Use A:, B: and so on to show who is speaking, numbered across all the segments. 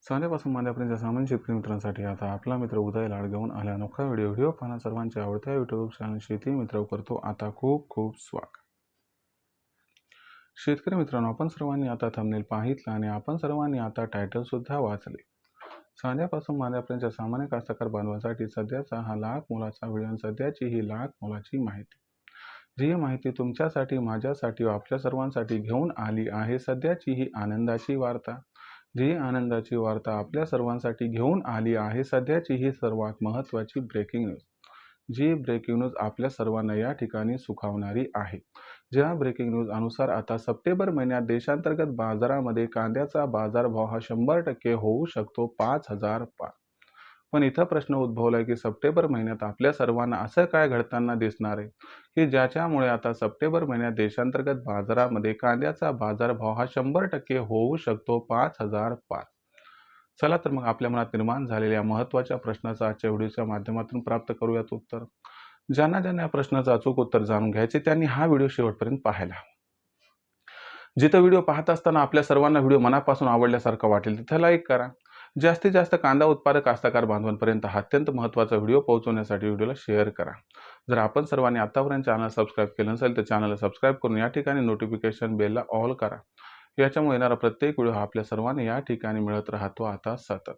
A: चांद्यापासून मांद्यापर्यंत सामान्य शेतकरी मित्रांसाठी आता आपला मित्र उदय लाड घेऊन आला अनोखा व्हिडिओ पाहणं सर्वांच्या आवडत्या यूट्यूब चॅनल शेती मित्र करतो आता खूप खूप स्वागत. शेतकरी मित्रांनो, आपण सर्वांनी आता थंबनेल पाहितला आणि आपण सर्वांनी आता टायटल सुद्धा वाचले. चांद्यापासून मांद्यापर्यंत सामान्य कास्तकार बांधवांसाठी सध्याचा हा लाख मोलाचा व्हिडिओ आणि सध्याची ही लाख मोलाची माहिती, जी माहिती तुमच्यासाठी, माझ्यासाठी व आपल्या सर्वांसाठी घेऊन आली आहे सध्याची ही आनंदाची वार्ता. जी आनंदाची वार्ता आपल्या सर्वांसाठी घेऊन आली आहे सध्याची ही सर्वात महत्त्वाची ब्रेकिंग न्यूज. जी ब्रेकिंग न्यूज आपल्या सर्वांना या ठिकाणी सुखावणारी आहे. ज्या ब्रेकिंग न्यूज अनुसार आता सप्टेंबर महिन्यात देशांतर्गत बाजारामध्ये कांद्याचा बाजारभाव हा 100% होऊ शकतो 5,000 पार. पण इथं प्रश्न उद्भवलाय की सप्टेंबर महिन्यात आपल्या सर्वांना असं काय घडताना दिसणार आहे की ज्याच्यामुळे आता सप्टेंबर महिन्यात देशांतर्गत बाजारामध्ये कांद्याचा बाजारभाव हा 100% होऊ शकतो 5,000 पार. चला तर मग आपल्या मनात निर्माण झालेल्या महत्त्वाच्या प्रश्नाचं आजच्या व्हिडिओच्या माध्यमातून प्राप्त करूयात उत्तर. ज्यांना या प्रश्नाचं अचूक उत्तर जाणून घ्यायचे त्यांनी हा व्हिडिओ शेवटपर्यंत पाहायला. जिथं व्हिडिओ पाहत असताना आपल्या सर्वांना व्हिडिओ मनापासून आवडल्यासारखा वाटेल तिथं लाईक करा. जास्तीत जास्त कांदा उत्पादक कास्तकार बांधवांपर्यंत हा अत्यंत महत्त्वाचा व्हिडिओ पोहोचवण्यासाठी व्हिडिओला शेअर करा. जर आपण सर्वांनी आतापर्यंत चॅनल सबस्क्राईब केलं नसेल तर चॅनलला सबस्क्राईब करून या ठिकाणी नोटिफिकेशन बेलला ऑल करा. याच्यामुळे येणारा प्रत्येक व्हिडिओ हा आपल्या सर्वांना या ठिकाणी मिळत राहतो आता सतत.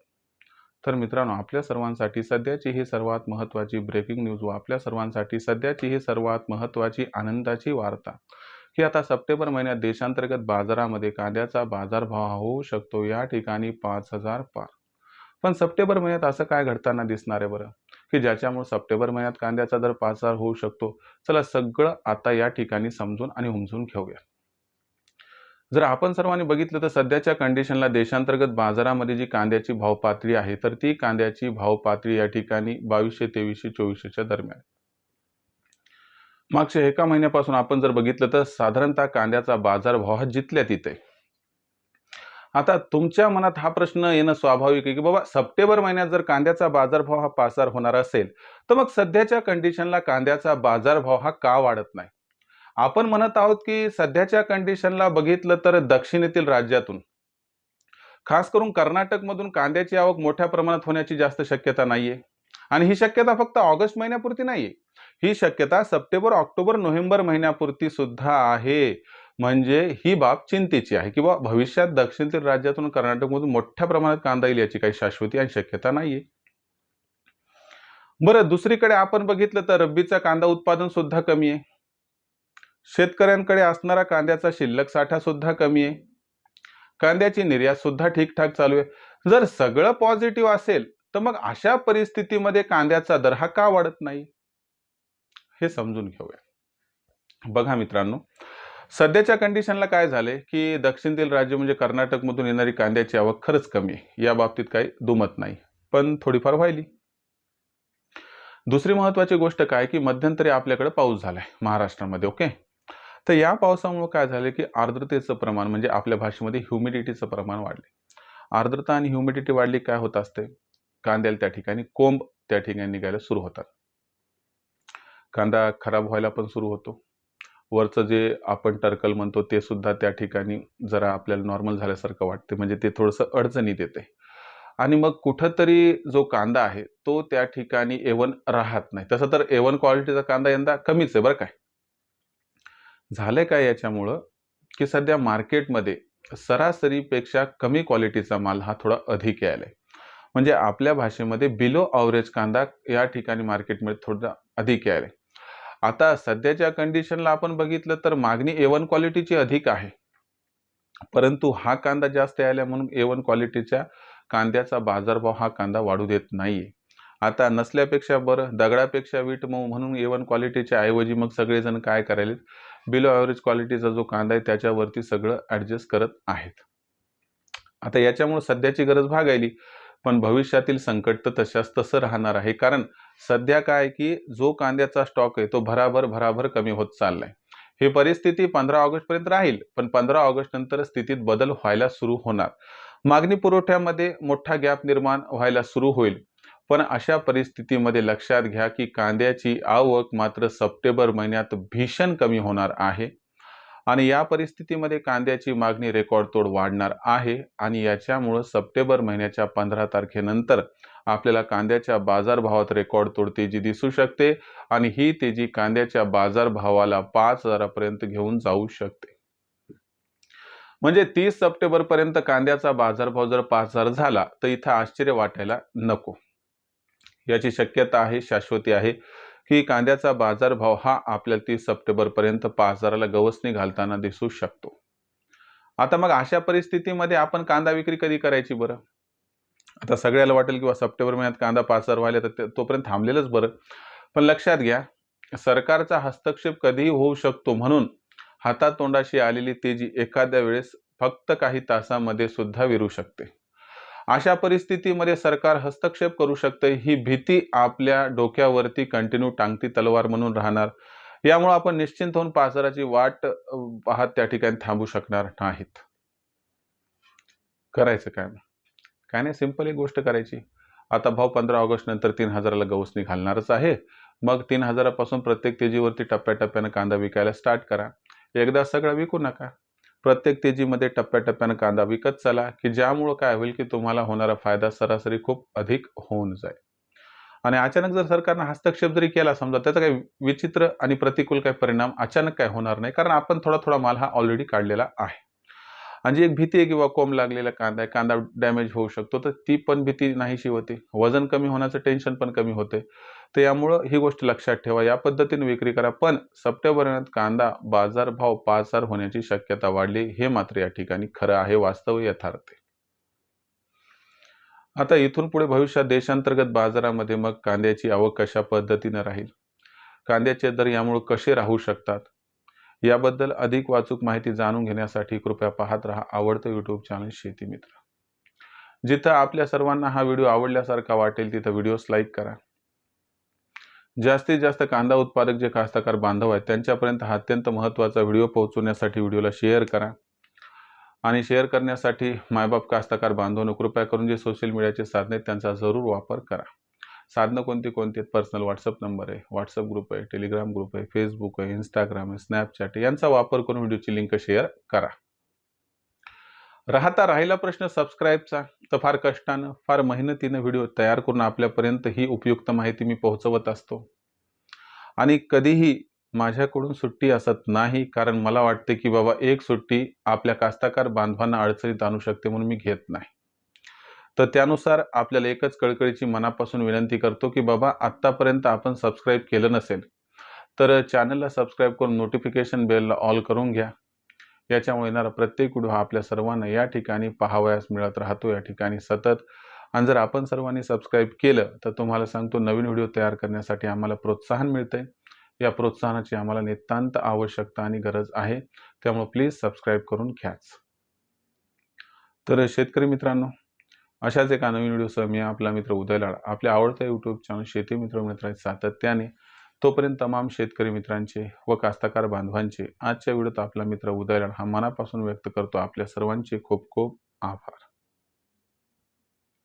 A: तर मित्रांनो, आपल्या सर्वांसाठी सध्याची ही सर्वात महत्त्वाची ब्रेकिंग न्यूज व आपल्या सर्वांसाठी सध्याची ही सर्वात महत्त्वाची आनंदाची वार्ता की आता सप्टेंबर महिन्यात देशांतर्गत बाजारामध्ये कांद्याचा बाजारभाव होऊ शकतो या ठिकाणी 5,000 पार. पण सप्टेंबर महिन्यात असं काय घडताना दिसणार आहे बरं की ज्याच्यामुळे सप्टेंबर महिन्यात कांद्याचा दर 5,000 होऊ शकतो? चला सगळं आता या ठिकाणी समजून आणि उमजून घेऊया. जर आपण सर्वांनी बघितलं तर सध्याच्या कंडिशनला देशांतर्गत बाजारामध्ये जी कांद्याची भाव पातळी आहे तर ती कांद्याची भाव पातळी या ठिकाणी 2200, 2300, 2400च्या दरम्यान. मागच्या एका महिन्यापासून आपण जर बघितलं तर साधारणतः कांद्याचा बाजारभाव हा जिथल्या तिथे. आता तुमच्या मनात हा प्रश्न येणं स्वाभाविक आहे की बाबा सप्टेंबर महिन्यात जर कांद्याचा बाजारभाव हा 5,000 होणार असेल तर मग सध्याच्या कंडिशनला कांद्याचा बाजारभाव हा का वाढत नाही? आपण म्हणत आहोत की सध्याच्या कंडिशनला बघितलं तर दक्षिणेतील राज्यातून, खास करून कर्नाटकमधून कांद्याची आवक मोठ्या प्रमाणात होण्याची जास्त शक्यता नाहीये. आणि ही शक्यता फक्त ऑगस्ट महिन्यापुरती नाहीये, ही शक्यता सप्टेंबर, ऑक्टोबर, नोव्हेंबर महिन्यापुरती सुद्धा आहे. म्हणजे ही बाब चिंतेची आहे किंवा भविष्यात दक्षिणेतील राज्यातून कर्नाटकमधून मोठ्या प्रमाणात कांदा येईल याची काही शाश्वती आणि शक्यता नाहीये. बरं, दुसरीकडे आपण बघितलं तर रब्बीचा कांदा उत्पादन सुद्धा कमी आहे. शेतकऱ्यांकडे असणारा कांद्याचा शिल्लक साठा सुद्धा कमी आहे. कांद्याची निर्यात सुद्धा ठीकठाक चालू आहे. जर सगळं पॉझिटिव्ह असेल तर मग अशा परिस्थितीमध्ये कांद्याचा दर हा का वाढत नाही हे समजून घेऊया. बघा मित्रांनो, सध्याच्या कंडिशनला काय झाले की दक्षिणेतील राज्य म्हणजे कर्नाटकमधून येणारी कांद्याची आवक खरंच कमी आहे, या बाबतीत काही दुमत नाही, पण थोडीफार व्हायली. दुसरी महत्वाची गोष्ट काय की मध्यंतरी आपल्याकडे पाऊस झालाय महाराष्ट्रामध्ये. ओके, तर या पावसामुळे काय झालं की आर्द्रतेचं प्रमाण म्हणजे आपल्या भाषेमध्ये ह्युमिडिटीचं प्रमाण वाढले. आर्द्रता आणि ह्युमिडिटी वाढली काय होत असते, कांद्याला त्या ठिकाणी कोंब त्या ठिकाणी निघायला सुरू होतात. कांदा खराब व्हायला पण सुरू होतो. वरचं जे आपण टर्कल म्हणतो ते सुद्धा त्या ठिकाणी जरा आपल्याला नॉर्मल झाल्यासारखं वाटते, म्हणजे ते थोडंसं अडचणीत येते. आणि मग कुठंतरी जो कांदा आहे तो त्या ठिकाणी A1 राहत नाही. तसं तर A1 क्वालिटीचा कांदा यंदा कमीच आहे बरं. काय झालंय काय याच्यामुळं की सध्या मार्केटमध्ये सरासरीपेक्षा कमी क्वालिटीचा माल हा थोडा अधिक यायलाय. म्हणजे आपल्या भाषेमध्ये बिलो ॲव्हरेज कांदा या ठिकाणी मार्केटमध्ये थोडा अधिक यायलाय. आता सध्याच्या कंडिशनला आपण बघितलं तर मागणी A1 क्वालिटीची अधिक आहे, परंतु हा कांदा जास्त यायला म्हणून A1 क्वालिटीच्या कांद्याचा बाजारभाव हा कांदा वाढू देत नाहीये. आता नसल्यापेक्षा बरं, दगडापेक्षा वीट मऊ म्हणून A1 क्वालिटीच्या ऐवजी मग सगळेजण काय करायलेत, बिलो ॲव्हरेज क्वालिटीचा जो कांदा आहे त्याच्यावरती सगळं ॲडजस्ट करत आहेत. आता याच्यामुळे सध्याची गरज भागायली, पण भविष्यातील संकट तर तशाच तसं राहणार आहे. कारण सध्या काय की जो कांद्याचा स्टॉक आहे तो भराभर कमी होत चाललाय. ही परिस्थिती 15 ऑगस्ट पर्यंत राहील, पण 15 ऑगस्ट नंतर स्थितीत बदल व्हायला सुरू होणार. मागणी पुरवठ्यामध्ये मोठा गॅप निर्माण व्हायला सुरू होईल. पण अशा परिस्थितीमध्ये लक्षात घ्या की कांद्याची आवक मात्र सप्टेंबर महिन्यात भीषण कमी होणार आहे. आणि या परिस्थितीमध्ये कांद्याची मागणी रेकॉर्ड तोड वाढणार आहे आणि याच्यामुळे सप्टेंबर महिन्याच्या 15 तारखेनंतर आपल्याला कांद्याच्या बाजारभावात रेकॉर्ड तोड तेजी दिसू शकते आणि ही तेजी कांद्याच्या बाजारभावाला 5,000 पर्यंत घेऊन जाऊ शकते. म्हणजे 30 सप्टेंबर पर्यंत कांद्याचा बाजारभाव जर 5,000 झाला तर इथं आश्चर्य वाटायला नको. याची शक्यता आहे, शाश्वती आहे की कांद्याचा बाजारभाव हा आपल्याला 30 सप्टेंबर पर्यंत 5,000ला गवसणी घालताना दिसू शकतो. आता मग अशा परिस्थितीमध्ये आपण कांदा विक्री कधी करायची बरं? आता सगळ्याला वाटेल किंवा सप्टेंबर महिन्यात कांदा 5,000 व्हायला तर तोपर्यंत थांबलेलंच बरं. पण लक्षात घ्या, सरकारचा हस्तक्षेप कधीही होऊ शकतो, म्हणून हातातोंडाशी आलेली तेजी एखाद्या वेळेस फक्त काही तासांमध्ये सुद्धा विरू शकते. अशा परिस्थितीमध्ये सरकार हस्तक्षेप करू शकते ही भीती आपल्या डोक्यावरती कंटिन्यू टांगती तलवार म्हणून राहणार. यामुळे आपण निश्चिंत होऊन 5,000ची वाट पाहत त्या ठिकाणी थांबू शकणार नाहीत. करायचं काय मग? काय नाही, सिंपल एक गोष्ट करायची. आता भाव 15 ऑगस्ट नंतर 3,000ला गवसणी घालणारच आहे. मग 3,000 पासून प्रत्येक तेजीवरती टप्प्याटप्प्यानं कांदा विकायला स्टार्ट करा. एकदा सगळं विकू नका. प्रत्येक तेजीमध्ये टप्प्याटप्प्यानं कांदा विकत चला, की ज्यामुळं काय होईल की तुम्हाला होणारा फायदा सरासरी खूप अधिक होऊन जाईल. आणि अचानक जर सरकारनं हस्तक्षेप जरी केला समजा, त्याचा काही विचित्र आणि प्रतिकूल काही परिणाम अचानक काय होणार नाही, कारण आपण थोडा थोडा माल हा ऑलरेडी काढलेला आहे. आणि जी एक भीती आहे किंवा कोंब लागलेला कांदा आहे, कांदा डॅमेज होऊ शकतो, तर ती पण भीती नाहीशी होते. वजन कमी होण्याचं टेन्शन पण कमी होते. तर यामुळं ही गोष्ट लक्षात ठेवा. या पद्धतीने विक्री करा. पण सप्टेंबर महिन्यात कांदा बाजारभाव 5,000 होण्याची शक्यता वाढली, हे मात्र या ठिकाणी खरं आहे, वास्तव यथार्थ आहे. आता इथून पुढे भविष्यात देशांतर्गत बाजारामध्ये मग कांद्याची आवक कशा पद्धतीने राहील, कांद्याचे दर यामुळे कसे राहू शकतात, याबद्दल अधिक वाचूक माहिती जाणून घेण्यासाठी कृपया पाहत रहा आवडतं यूट्यूब चॅनल शेती मित्र. जिथं आपल्या सर्वांना हा व्हिडिओ आवडल्यासारखा वाटेल तिथं व्हिडिओस लाईक करा. जास्तीत जास्त कांदा उत्पादक जे कास्तकार बांधव आहेत त्यांच्यापर्यंत हा अत्यंत महत्त्वाचा व्हिडिओ पोहोचवण्यासाठी व्हिडिओला शेअर करा. आणि शेअर करण्यासाठी मायबाप कास्तकार बांधवांनो कृपया करून जे सोशल मीडियाचे साधने आहेत त्यांचा जरूर वापर करा. साधनं कोणती आहेत? पर्सनल व्हॉट्सअप नंबर आहे, व्हॉट्सअप ग्रुप आहे, टेलिग्राम ग्रुप आहे, फेसबुक आहे, इंस्टाग्राम आहे, स्नॅपचॅट आहे, यांचा वापर करून व्हिडिओची लिंक शेअर करा. राहिला प्रश्न सबस्क्राईबचा, तर फार कष्टानं, फार मेहनतीनं व्हिडिओ तयार करून आपल्यापर्यंत ही उपयुक्त माहिती मी पोहोचवत असतो. आणि कधीही माझ्याकडून सुट्टी असत नाही, कारण मला वाटते की बाबा एक सुट्टी आपल्या कास्तकार बांधवांना अडचणीत आणू शकते, म्हणून मी घेत नाही. तर त्यानुसार आपल्याला एकच कळकळीची मनापासून विनंती करतो की बाबा आत्तापर्यंत आपण सबस्क्राईब केलं नसेल तर चॅनलला सबस्क्राईब करून नोटिफिकेशन बेलला ऑल करून घ्या. याच्यामुळे येणारा प्रत्येक व्हिडिओ हा आपल्या सर्वांना या ठिकाणी पाहावयास मिळत राहतो, या ठिकाणी सतत. आणि जर आपण सर्वांनी सबस्क्राईब केलं तर तुम्हाला सांगतो नवीन व्हिडिओ तयार करण्यासाठी आम्हाला प्रोत्साहन मिळते. या प्रोत्साहनाची आम्हाला नितांत आवश्यकता आणि गरज आहे, त्यामुळे प्लीज सबस्क्राईब करून घ्याच. तर शेतकरी मित्रांनो, अशाच एका नवीन व्हिडिओसह मी आपला मित्र उदय लाड आपल्या आवडत्या यूट्यूब चॅनल शेती मित्र सातत्याने. तोपर्यंत तमाम शेतकरी मित्रांचे व कास्तकार बांधवांचे आजच्या व्हिडिओत आपला मित्र उदय लाड हा मनापासून व्यक्त करतो आपल्या सर्वांचे खूप खूप आभार.